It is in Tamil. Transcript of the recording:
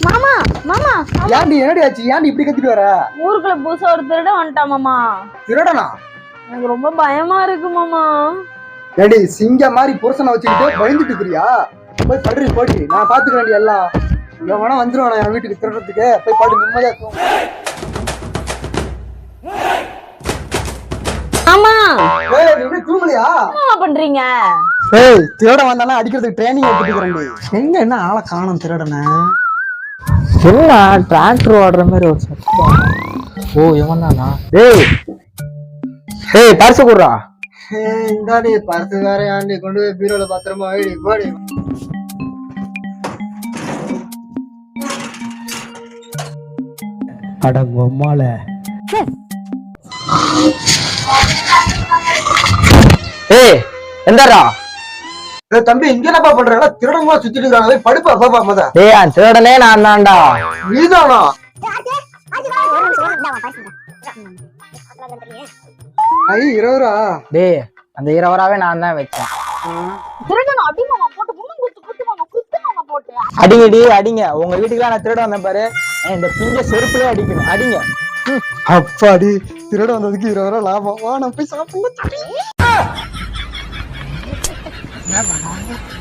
மாமா மாமா ஏன்டி என்னடி ஆச்சு? ஏன்டி இப்படி கத்திட்டு வர? ஊருக்குள்ள புதுசா ஒரு திருடன் வந்துட்டான் மாமா. திருடனா? எனக்கு ரொம்ப பயமா இருக்கு மாமா. ஏடி சிங்க மாதிரி புருஷனை வச்சுக்கிட்டு பயந்துட்டு இருக்கிறியா? போய் படுறி போடி, நான் பாத்துக்கிறேன் எல்லாம். எவனா வந்துருவானா என் வீட்டுக்கு திருடுறதுக்கு? போய் பாடு, நிம்மதியா இருக்கும். மாமா ஏய் நீ எப்படி தூங்கலையா? என்ன பண்றீங்க? ஏய் திருடன் வந்தானா அடிக்கிறதுக்கு ட்ரைனிங் எடுத்துக்கிறேன். எங்க என்ன ஆளை காணோம் திருடனை? என்ன டிராக்டர் ஓடுற மாதிரி ஒரு சத்தம்? ஓ இவன் தானா? ஏய் ஏய் பரிசு குடுறா. இந்தாடி பர்ஸ் வேற ஆண்டி, கொண்டு போய் பீரோல பத்திரமா வைடி போடி. அட பொம்மால. ஏய் எந்தடா? ஏய் தம்பி, இங்க என்னப்பா பண்ற? திருடமா சுத்திட்டு இருக்காங்க. போய் படுப்பா பாப்பா மத. ஏய் அந்த திருடனே நான் தான்டா. நீதானா? ஐ 20 ரூபா. டேய் அந்த 20 ரூபாவே நான் தான் வச்சேன். திருடன் அடி மாமா போட்டு குண்டு குத்து குத்து மாமா குத்து மாமா போட்டு. அடிங்கடி அடிங்க. உங்க வீட்டுக்குலாம் நான் திருட வந்தேன் பாரு. இந்த பிஞ்ச செருப்புலயே அடிக்கணும். அடிங்க. அப்பாடி, திருட வந்ததுக்கு 20 ரூபா லாபம். வா நம்ம போய் சாப்பிடுவோம்.